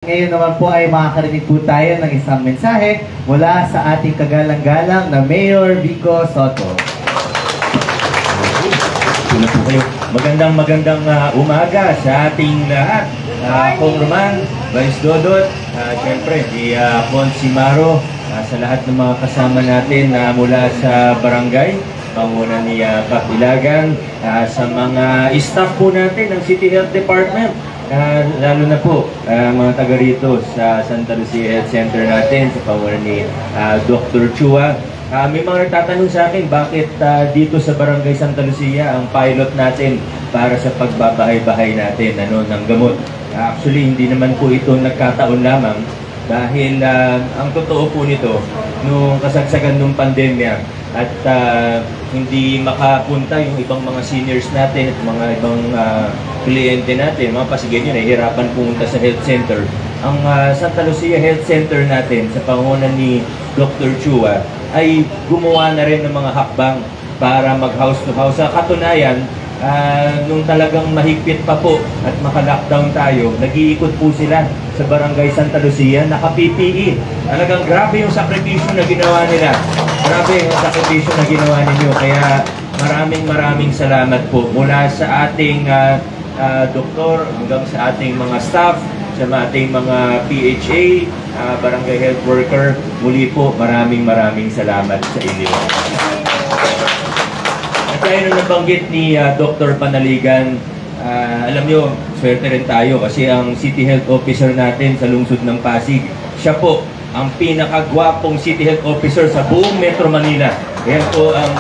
Ngayon naman po ay makakarinig po tayo ng isang mensahe mula sa ating kagalang-galang na Mayor Vico Sotto. Tula po kayo. Magandang umaga sa ating lahat. Kong Roman, Vice Dodot, siyempre si Ponsi Maro, sa lahat ng mga kasama natin mula sa barangay, panguna ni Kapilagan, sa mga staff po natin ng City Health Department. Lalo na po mga taga rito sa Santa Lucia Health Center natin sa panguna ni Dr. Chua. May mga nagtatanong sa akin bakit dito sa Barangay Santa Lucia ang pilot natin para sa pagbabahay-bahay natin ng gamot. Actually, hindi naman po ito nagkataon lamang dahil ang totoo po nito, nung kasagsagan ng pandemya at hindi makapunta yung ibang mga seniors natin at mga ibang kliyente natin, mga pasigyan nyo, nahihirapan pumunta sa health center. Ang Santa Lucia Health Center natin sa pangunan ni Dr. Chua ay gumawa na rin ng mga hakbang para mag-house to house. Sa katunayan, nung talagang mahigpit pa po at maka-lockdown tayo, nag-iikot po sila sa Barangay Santa Lucia, naka-PPE. Talagang grabe yung sakripisyo na ginawa nila. Grabe yung sakripisyo na ginawa ninyo. Kaya maraming salamat po mula sa ating doktor hanggang sa ating mga staff, sa ating mga PHA, barangay health worker. Muli po, maraming salamat sa inyo. At kaya nung nabanggit ni Dr. Panaligan, alam nyo, swerte rin tayo kasi ang City Health Officer natin sa lungsod ng Pasig, siya po ang pinakagwapong City Health Officer sa buong Metro Manila. Yan po ang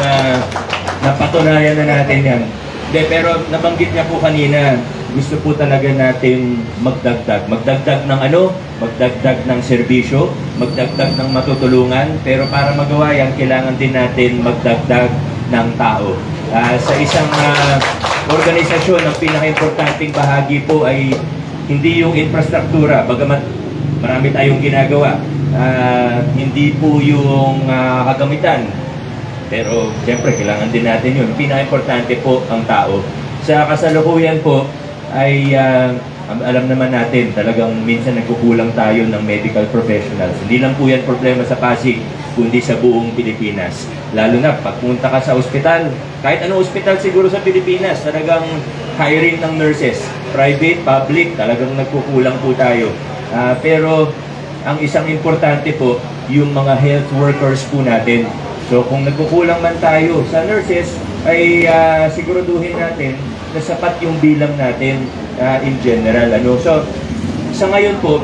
napatunayan na natin yan. Pero nabanggit niya po kanina, gusto po talaga natin magdagdag. Magdagdag ng ano? Magdagdag ng serbisyo, magdagdag ng matutulungan. Pero para magawa yan, kailangan din natin magdagdag ng tao. Sa isang organisasyon, ang pinaka-importanting bahagi po ay hindi yung infrastruktura. Bagamat marami tayong ginagawa, hindi po yung kagamitan. Pero siyempre, kailangan din natin yun. Pinaka-importante po ang tao. Sa kasalukuyan po, ay alam naman natin, talagang minsan nagkukulang tayo ng medical professionals. Hindi lang po yan problema sa Pasig, kundi sa buong Pilipinas. Lalo na, pagpunta ka sa ospital, kahit anong ospital siguro sa Pilipinas, talagang hiring ng nurses. Private, public, talagang nagkukulang po tayo. Pero, ang isang importante po, yung mga health workers po natin. So kung nagkukulang man tayo sa nurses, ay siguraduhin natin na sapat yung bilang natin in general. So sa ngayon po,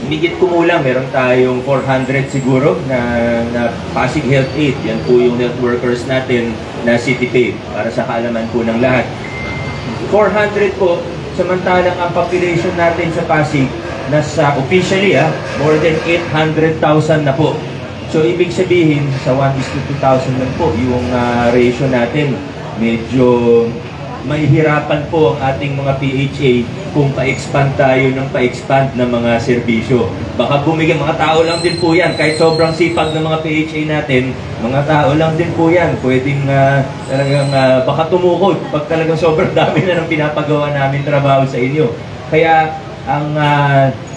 higit kumulang, meron tayong 400 siguro na Pasig Health Aid. Yan po yung health workers natin na city pay para sa kaalaman po ng lahat. 400 po, samantalang ang population natin sa Pasig, nasa officially more than 800,000 na po. So, ibig sabihin, sa 1:2,000 lang po yung ratio natin. Medyo mahihirapan po ang ating mga PHA kung pa-expand tayo ng pa-expand ng mga serbisyo. Baka bumigay, mga tao lang din po yan. Kahit sobrang sipag ng mga PHA natin, mga tao lang din po yan. Pwedeng talagang baka tumukod pag talagang sobrang dami na ng pinapagawa namin trabaho sa inyo. Kaya, ang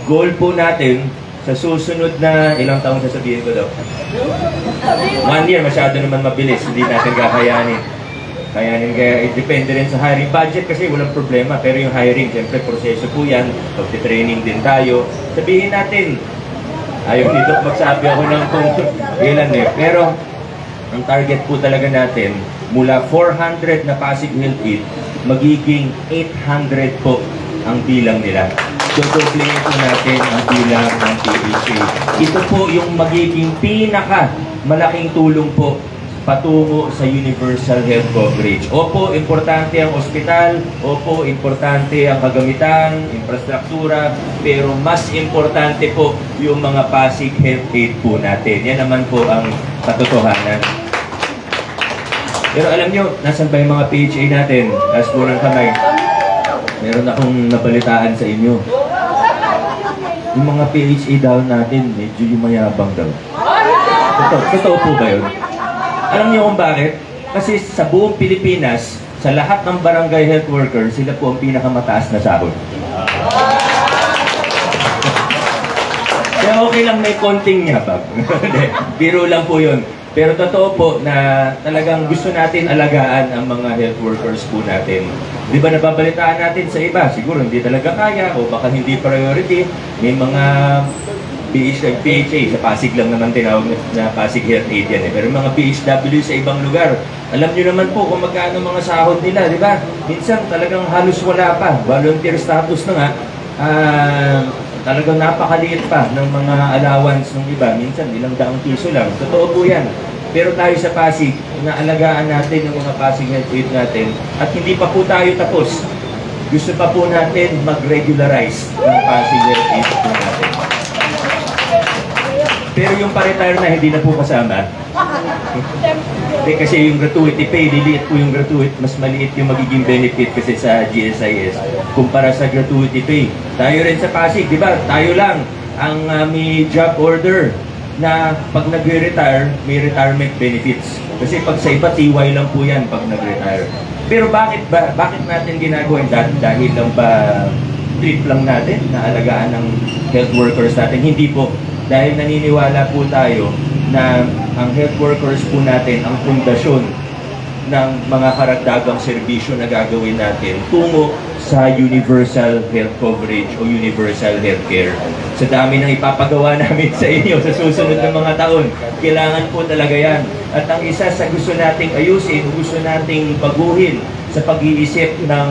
goal po natin, sa susunod na ilang taong sasabihin ko daw? 1 year, masyado naman mabilis. Hindi natin kakayanin. Kaya depende rin sa hiring budget kasi walang problema. Pero yung hiring, siyempre, proseso po yan. Pag-training din tayo. Sabihin natin, ayaw dito magsabi ako ng kung ilan Pero, ang target po talaga natin, mula 400 na Pasig Health Aid, magiging 800 po ang bilang nila. Dodoblingin po natin ang bilang ng PHA. Ito po yung magiging malaking tulong po patungo sa universal health coverage. Opo, importante ang ospital. Opo, importante ang kagamitan, infrastruktura. Pero mas importante po yung mga Pasig Health Aid po natin. Yan naman po ang katotohanan. Pero alam nyo, nasan ba yung mga PHA natin? Taas po ng kamay. Meron akong nabalitaan sa inyo. Yung mga PHA daw natin, medyo yung mayabang daw. Totoo po ba yun? Alam niyo kung bakit? Kasi sa buong Pilipinas, sa lahat ng barangay health workers, sila po ang pinakamataas na sahod. Kaya okay lang may konting nyabag. Biro lang po yun. Pero totoo po na talagang gusto natin alagaan ang mga health workers po natin. Di ba nababalitaan natin sa iba, siguro hindi talaga kaya o baka hindi priority. May mga PHA, sa Pasig lang naman tinawag na Pasig Health Aid yan eh. Pero mga PHW sa ibang lugar, alam nyo naman po kung magkano mga sahod nila, di ba? Minsan talagang halos wala pa. Volunteer status na nga, talagang napakaliit pa ng mga allowance ng iba. Minsan, ilang daang piso lang. Totoo po yan. Pero tayo sa Pasig, inaalagaan natin yung mga Pasig Health Aid natin at hindi pa po tayo tapos. Gusto pa po natin mag-regularize ng Pasig Health Aid po natin. Pero yung pa-retire na hindi na po kasama. Kasi yung gratuity pay, liliit po yung gratuity, mas maliit yung magiging benefit kasi sa GSIS kumpara sa gratuity pay. Tayo rin sa Pasig, di ba? Tayo lang ang may job order na pag nag-retire, may retirement benefits. Kasi pag sa iba, TY lang po yan pag nag-retire. Pero bakit natin ginagawa dahil lang ba trip lang natin na alagaan ng health workers natin? Hindi po. Dahil naniniwala po tayo na ang health workers po natin ang pundasyon ng mga karagdagang serbisyo na gagawin natin tungo sa universal health coverage o universal health care. Sa dami ng ipapagawa namin sa inyo sa susunod na mga taon, kailangan po talaga yan. At ang isa sa gusto nating ayusin, gusto nating baguhin sa pag-iisip ng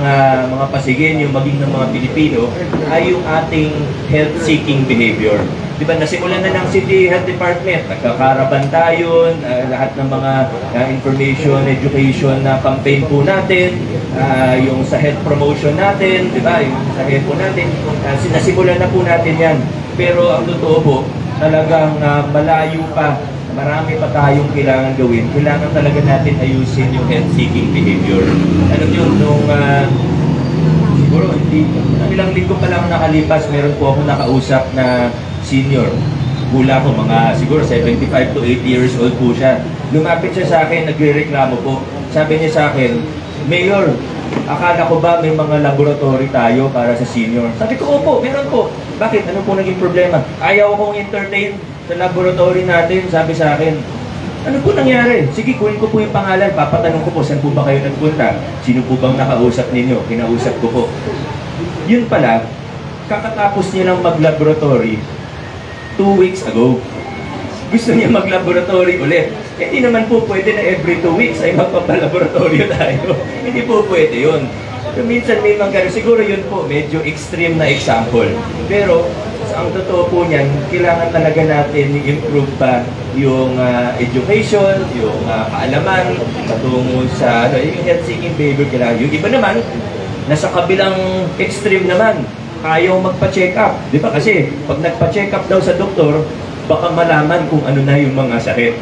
mga Pasigueño, maging ng mga Pilipino, ay yung ating health-seeking behavior. Diba, nasimulan na ng City Health Department, nagkakaraban tayo, lahat ng mga information, education na campaign po natin, yung sa health promotion natin, diba, yung sa health po natin, nasimulan na po natin yan. Pero ang totoo po, talagang malayo pa, marami pa tayong kailangan gawin. Kailangan talaga natin ayusin yung health-seeking behavior. Alam nyo, nung siguro, ilang linggo pa lang nakalipas, meron po ako nakausap na senior. Hula ko, mga siguro 75 to 80 years old po siya. Lumapit siya sa akin, nagre-reklamo po. Sabi niya sa akin, Mayor, akala ko ba may mga laboratory tayo para sa senior? Sabi ko, opo, meron po. Bakit? Ano po naging problema? Ayaw kong entertain sa laboratory natin, sabi sa akin. Ano po nangyari? Sige, kunin ko po yung pangalan. Papatanong ko po, saan po ba kayo nagpunta? Sino po bang nakausap ninyo? Kinausap ko po. Yun pala, kakatapos niya ng mag-laboratory 2 weeks ago. Gusto niya mag-laboratory ulit. Hindi naman po pwede na every 2 weeks ay magpapalaboratorio tayo. Hindi po pwede yun. So, minsan may mga siguro yun po, medyo extreme na example. Pero, ang totoo po niyan, kailangan talaga natin i-improve pa yung education, yung kaalaman, patungo sa yung health-seeking behavior. Yung iba naman, nasa kabilang extreme naman, ayaw magpa-check up. Di ba? Kasi pag nagpa-check up daw sa doktor, baka malaman kung ano na yung mga sakit.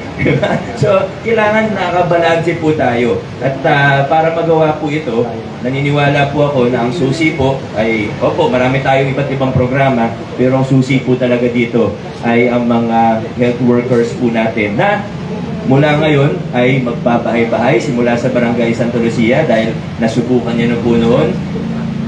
So, kailangan nakabalanse po tayo. At para magawa po ito, naniniwala po ako na ang susi po ay, opo, marami tayong iba't ibang programa, pero ang susi po talaga dito ay ang mga health workers po natin na mula ngayon ay magbabahay-bahay simula sa Barangay Santa Lucia dahil nasubukan niya na po noon.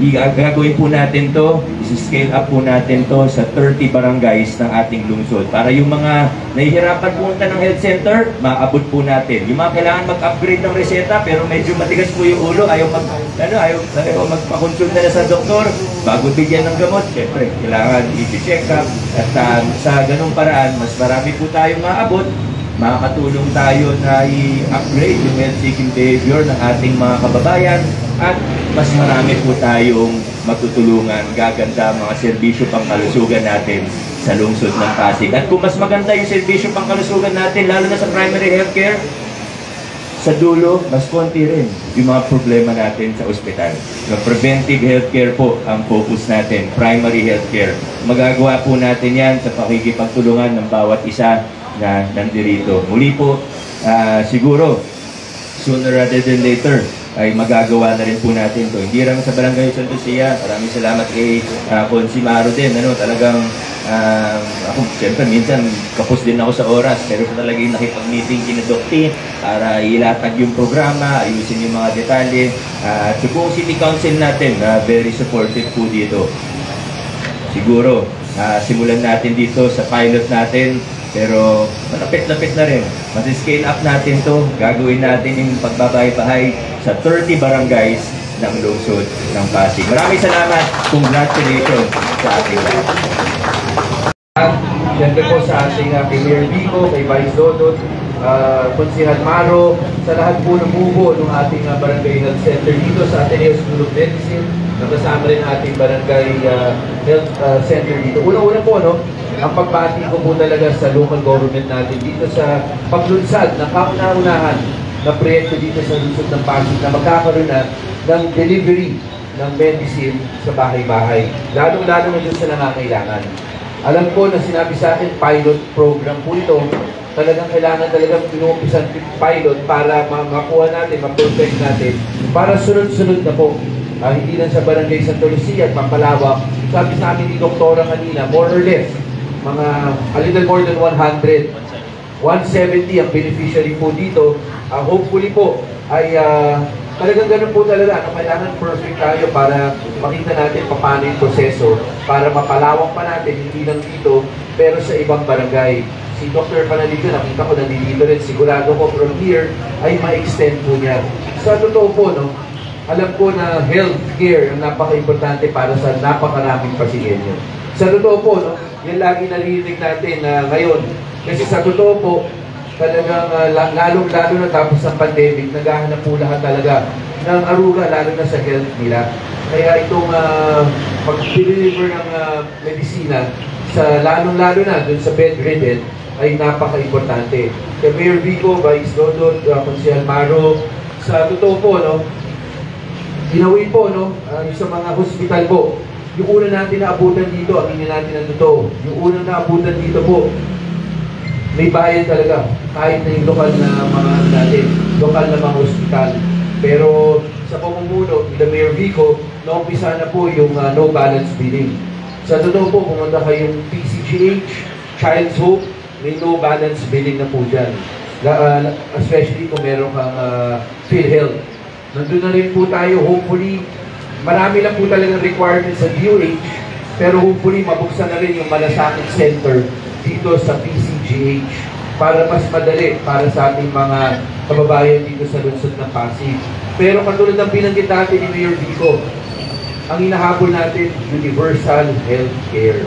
Gagawin po natin to, isi-scale up po natin to sa 30 barangays ng ating lungsod. Para yung mga nahihirapan punta ng health center, maabot po natin. Yung mga kailangan mag-upgrade ng reseta pero medyo matigas po yung ulo, ayaw magpakonsulta na sa doktor, bago bigyan ng gamot, syempre, kailangan i-check up. At sa ganung paraan, mas marami po tayong maabot, makakatulong tayo na i-upgrade yung health-seeking behavior ng ating mga kababayan at mas marami po tayong matutulungan, gaganda mga serbisyo pangkalusugan natin sa lungsod ng Pasig. At kung mas maganda yung serbisyo pangkalusugan natin, lalo na sa primary healthcare, sa dulo, mas konti rin yung mga problema natin sa ospital. So, preventive healthcare po ang focus natin, primary healthcare. Magagawa po natin yan sa pakikipagtulungan ng bawat isa na nandirito. Muli po, siguro, sooner rather than later, ay magagawa na rin po natin to. Hindi lang sa Barangay Santa Lucia. Maraming salamat kay Consimaro din. Talagang, ako, siyempre, minsan kapos din ako sa oras. Pero talagang nakipag-meeting kina Dokti para ilatag yung programa, ayusin yung mga detalye. At buong City Council natin, very supportive po dito. Siguro, Simulan natin dito sa pilot natin, pero malapit-lapit na rin. Mas-scale up natin to. Gagawin natin yung pagbabahay-bahay sa 30 barangays ng lungsod ng Pasig. Maraming salamat. Congratulations sa ating lahat. Siyempre po sa ating Premier Vico, kay Vice Dodot, Konsihal Maro, sa lahat po ng bubo ng ating Barangay Health Center dito sa Ateneo School of Medicine. Nakasama rin ating Barangay Health Center dito. Una-una po, no, ang pagbati ko po talaga sa local government natin dito sa paglunsad ng kauna-unahan na proyekto dito sa lungsod ng Pasig na magkakaroon na ng delivery ng medicine sa bahay-bahay. Lalo-lalo na dun sa nangangailangan. Alam ko na sinabi sa akin, pilot program po ito. Talagang kailangan talagang pinumpisan pilot para makuha natin, ma-perfect natin, para sunod-sunod na po. Hindi lang sa Barangay Santa Lucia at Pampalawak. Sabi sa amin ni Doktora kanina, more or less, mga a little more than 100. 170 ang beneficiary po dito. Hopefully po ay talagang ganun po talaga. Kailangan perfect tayo para makita natin paano yung proseso para mapalawak pa natin, hindi lang dito, pero sa ibang barangay. Si Dr. Panaligan, nakita ko nandito rin, sigurado ko from here ay ma-extend po niya. Sa totoo po, no, alam ko na healthcare ang napaka-importante para sa napakaraming pasyente. Sa totoo po, no, yan lagi narinig natin na ngayon. Kasi sa totoo po, talagang lalong-lalo na tapos ng pandemic, naghahanap po lahat talaga ng aruga, lalo na sa health nila. Kaya itong pag-deliver ng medisina, sa lalong-lalo na dun sa bedridden, ay napaka-importante. Kaya Mayor Vico, Vice Dodot, Konsihal Maro, sa totoo po, no, ginawi po, no, yung sa mga hospital po, yung una natin naabutan dito, aminin natin ang totoo, yung unang naabutan dito po, may bayad talaga, kahit na yung lokal na mga natin, lokal na mga hospital. Pero sa pamumuno ni Mayor Vico, naumpisa na po yung no balance billing. Sa totoo po, pumunta kayong PCGH, Child's Hope, may no balance billing na po dyan. Especially kung meron kang PhilHealth. Nandun na rin po tayo, hopefully, marami lang po talagang requirements sa DOH, pero hopefully mabuksan na rin yung Malasakit Center dito sa PCGH para mas madali para sa ating mga kababayan dito sa lungsod ng Pasig. Pero katulad ng binanggit natin ni Mayor Vico, ang hinahabol natin, universal health care.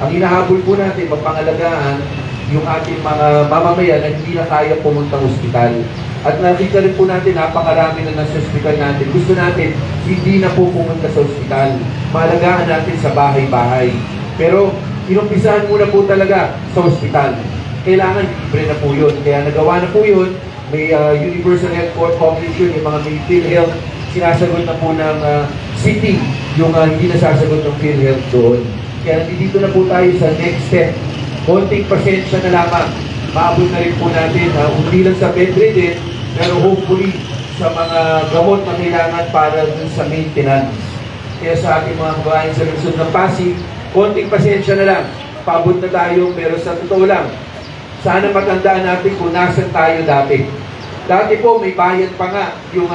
Ang hinahabol po natin, mapangalagaan yung ating mga mamamayan na hindi na kaya pumuntang ospital. At nakita rin po natin, napakarami na nasa ospital natin. Gusto natin, hindi na po pumunta sa ospital. Maalagaan natin sa bahay-bahay. Pero, inumpisahan muna po talaga sa ospital. Kailangan libre na po yun. Kaya nagawa na po yun. May universal health coverage yun. Yung mga may PhilHealth, sinasagot na po ng city yung hindi nasasagot ng PhilHealth doon. Kaya nandito na po tayo sa next step. Konting pasensya na lamang. Maabot na rin po natin, hindi lang sa bedridden, pero hopefully sa mga gamot na kailangan para dun sa maintenance. Kaya sa ating mga kabayan sa lungsod ng Pasig, konting pasensya na lang. Paabot na tayo, pero sa totoo lang, sana matandaan natin kung nasan tayo dati. Dati po, may bayad pa nga. Yung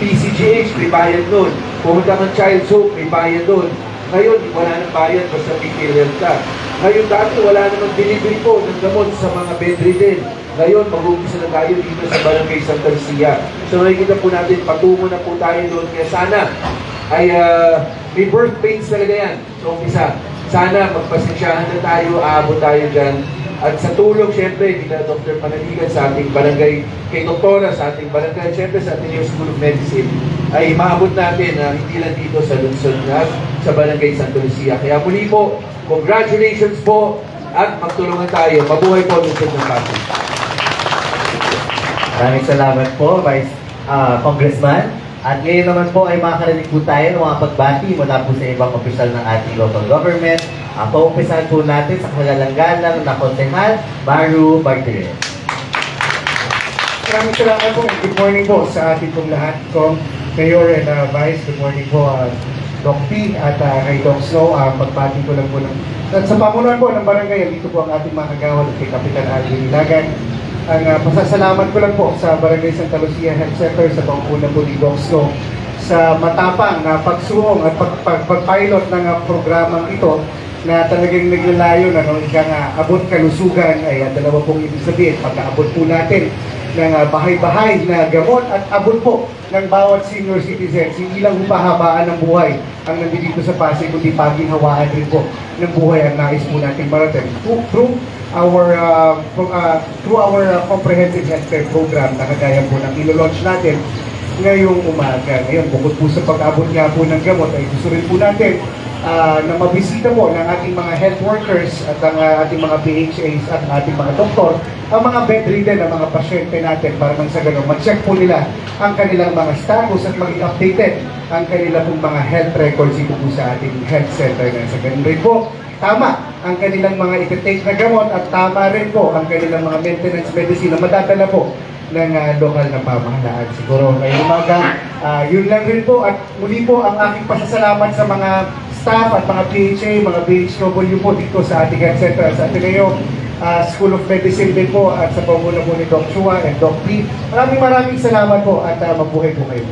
PCGH, may bayad doon. Pumunta ng Child's Hope, may bayad doon. Ngayon, wala nang bayad basta may PhilHealth ka. Ngayon dati, wala namang delivery po ng gamot sa mga bedridden. Ngayon, mag-umpisa na tayo dito sa Barangay Santa Lucia. So nakikita po natin, patungo na po tayo doon. Kaya sana ay may birth pains talaga yan. So umpisa, sana magpasensyahan na tayo, aabot tayo dyan. At sa tulong, syempre, kita Dr. Panaligan sa ating barangay, kay Doktora sa ating barangay, syempre sa Ateneo School of Medicine, ay maabot natin na hindi lang dito sa lungsod na sa Barangay Santa Lucia. Kaya muli po, congratulations po at magtulungan tayo. Mabuhay po lungsod ng Pasig. Maraming salamat po, Vice Congressman. At ngayon naman po ay makakarinig po tayo ng mga pagbati mula po sa ibang opisyal ng ating local government. Paumpisahan po natin sa kagalang-galang na Konsihal Maru Bartire. Maraming salamat po. Good morning po sa ating pong lahat. Kong Mayor and Vice, good morning po Doc P at kay Doc Snow. Pagbati ko lang po ng... At sa pamunuan po ng barangay, dito po ang ating mga kagawad at kay Kapitan Alvin Ilagan. Ang pasasalamat ko lang po sa Barangay Santa Lucia Health Center sa panguna po ni Doc Snow sa matapang na pagsuong at pag-pilot ng programang ito na talagang naglalayo na no, ika nga abot kalusugan ay dalawa pong ibig sabihin. Pagkaabot po natin ng bahay-bahay na gamot at abot po ng bawat senior citizens, hindi lang pahabaan ng buhay ang nandito sa Pasig, kundi paginhawaan rin po ng buhay ang nais po natin marating through our comprehensive healthcare program na kagaya po ng ilo-launch natin ngayong umaga. Ngayon, bukod po sa pag-abot nga po ng gamot, ay gusto rin po natin na mabisita po ng ating mga health workers at ang ating mga PHAs at ang ating mga doktor, ang mga bedridden, ang mga pasyente natin para man sa ganun, mag-check po nila ang kanilang mga status at maging updated ang kanilang pong mga health records dito po sa ating health center. Na sa ganun rin po, tama ang kanilang mga iti-take na gamot at tama rin po ang kanilang mga maintenance medicine na madadala po ng lokal na pamahalaan. Siguro ngayong umaga, yun lang rin po at muli po ang aking pasasalamat sa mga staff at mga PHA, mga BHW po dito sa ating health center, sa Ateneo School of Medicine din po at sa pamumuno po ni Doc Chua and Doc P. Maraming salamat po at mabuhay po kayo.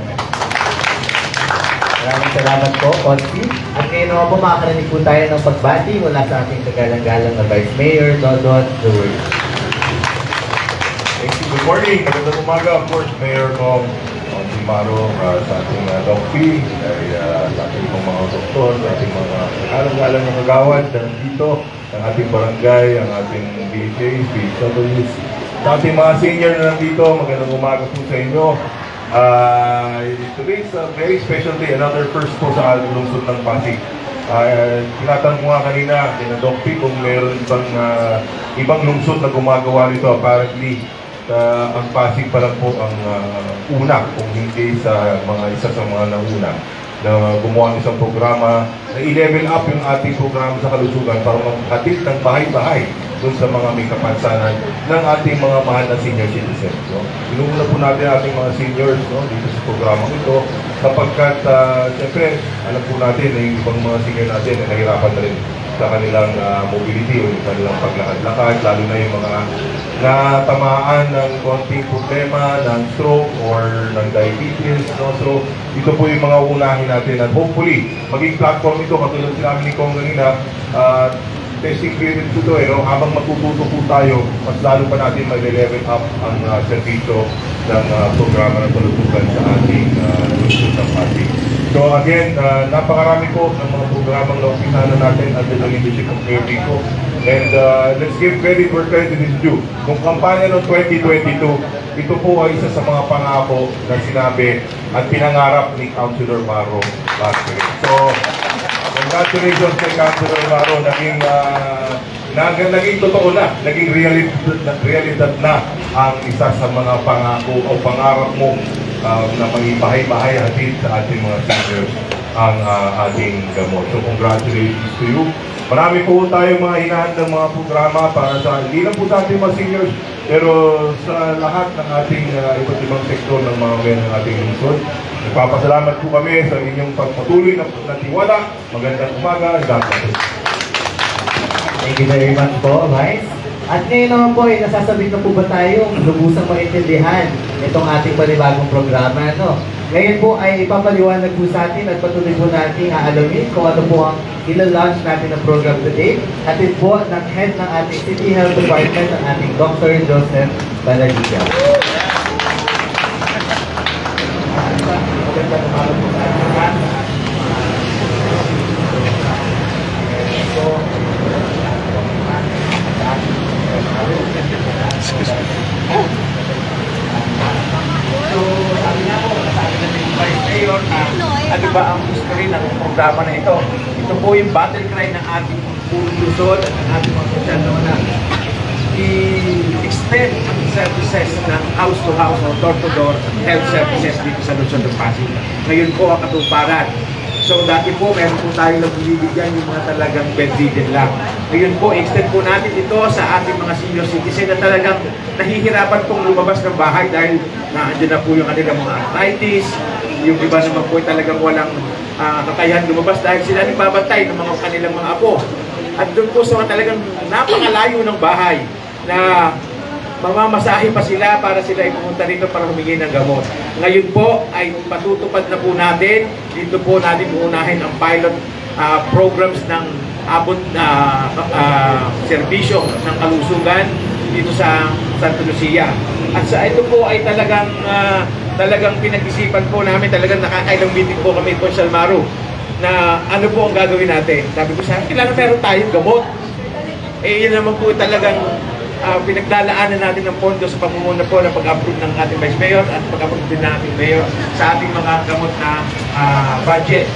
Maraming salamat po, Consi. At ngayon naman po makakarinig po tayo ng pagbati mula sa ating kagalang-galang na Vice Mayor, Dodot Dewey. Thank you. Good morning. Magandang umaga, of course, Mayor Kong Maro, sa ating Doc P, sa ating mga doktor, sa ating mga alam-alam na kagawad nandito, ang ating barangay, ang ating BHAs, BHWs, sa ating mga senior na nandito, magandang umaga po sa inyo. Today is a very special day, another first po sa lungsod ng Pasig. Tinatanong ko nga kanina, kina Doc P, kung meron ibang lungsod na gumagawa nito. Apparently, ang Pasig pa lang po ang una, kung hindi sa isa sa mga nauna na gumawa ng isang programa na i-level up yung ating programa sa kalusugan para maghatid ng bahay-bahay doon sa mga may kapansanan ng ating mga mahal na senior citizens. No? Inuuna po natin ating mga seniors, no, dito sa programang ito sapagkat siyempre alam po natin na yung ibang mga senior natin na nahirapan na rin sa kanilang mobility o yung kanilang paglakad-lakad, lalo na yung mga natamaan ng konting problema ng stroke or ng diabetes. No? So, ito po yung mga unahin natin at hopefully, maging platform ito, katulad sinabi ni Kong kanina, testing period po ito, no? Habang matututo po tayo, mas lalo pa natin mag-level up ang servisyo ng programa ng kalusugan sa ating lungsod ng Pasig. So again, napakarami po ng mga programang na-umpisahan natin under the leadership of Mayor Vico. And let's give credit where credit is due. Kung kampanya ng 2022, ito po ay isa sa mga pangako na sinabi at pinangarap ni Councilor Maro last year. So, congratulations kay Councilor Maro. Naging totoo na, naging realidad na ang isa sa mga pangako o pangarap mo na maging bahay-bahay hatid sa ating mga seniors ang ating gamot. So congratulations to you. Marami po tayong mga hinahandang mga programa para sa, hindi lang po sa ating mga seniors, pero sa lahat ng ating iba't ibang sektor ng mga men ng ating lungsod. Nagpapasalamat po kami sa inyong pagpatuloy na tiwala. Magandang umaga. Thank you very much po, Vice. At ngayon naman po, nasasabit na po ba tayo lubusang maintindihan itong ating panibagong programa, no? Ngayon po ay ipapaliwanag po sa atin at patuloy po natin aalamin kung ano po ang ila-launch natin ng program today. Atin po ng head ng ating City Health Department, ang ating Dr. Joseph Banaliga. Magandang umaga po sa ating lahat. So, sabi nga po, sabi na ni Vice Mayor na ano ba ang history ng programa na ito. Ito po yung battle cry ng ating Luzon at ng ating mga sosyal na i-extend ang services ng house-to-house o door-to-door health services dito sa Luzon ng Pasig. Ngayon po ang katuparan. So dati po, meron po tayo nagbibigyan yung mga talagang bedridden lang. Ngayon po, extend po natin ito sa ating mga senior citizen na talagang nahihirapan pong lumabas ng bahay dahil naandyan na po yung kanilang mga arthritis, yung iba naman po talagang walang kakayahan lumabas dahil sila nagbabantay ng mga kanilang mga apo. At doon po sa talagang napakalayo ng bahay na mamamasahe pa sila para sila ay pumunta rito para humingi ng gamot. Ngayon po ay patutupad na po natin. Dito po natin uunahin ang pilot programs ng abot na serbisyo ng kalusugan dito sa Santa Lucia. At sa ito po ay talagang pinag-isipan po namin, talagang nakakailang meeting po kami po sa Almaro na ano po ang gagawin natin. Sabi ko sa akin, kailangan meron tayong gamot. Yun naman po talagang pinaglalaanan natin ng pondo sa pamumuna po ng pag-approve ng ating Vice Mayor at pag-approve din ng ating Mayor sa ating mga gamot na budget.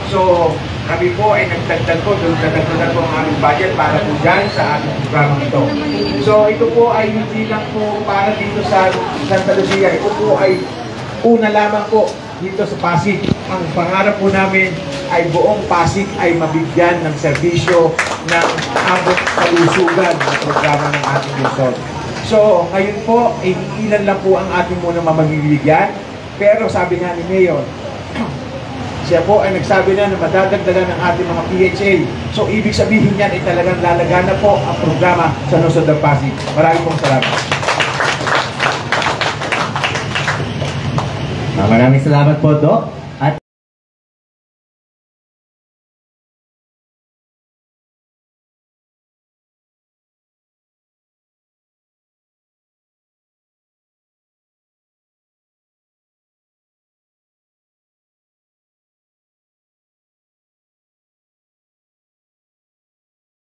So, kami po ay nagdagdag po ang aming budget para po dyan sa ating programa ito. So, ito po ay hindi lang po para dito sa Santa Lucia. Ito po ay una lamang po dito sa Pasig. Ang pangarap po namin ay buong Pasig ay mabigyan ng serbisyo ng abot kalusugan na programa ng ating lungsod. So, ngayon po, ilan lang po ang ating muna mamamibigyan. Pero sabi nga ni Mayor, siya po ay nagsabi na madadagdagan ng ating mga PHA. So, ibig sabihin yan ay talagang lalagana po ang programa sa lungsod ng Pasig. Maraming pong salamat. Maraming salamat po, Doc.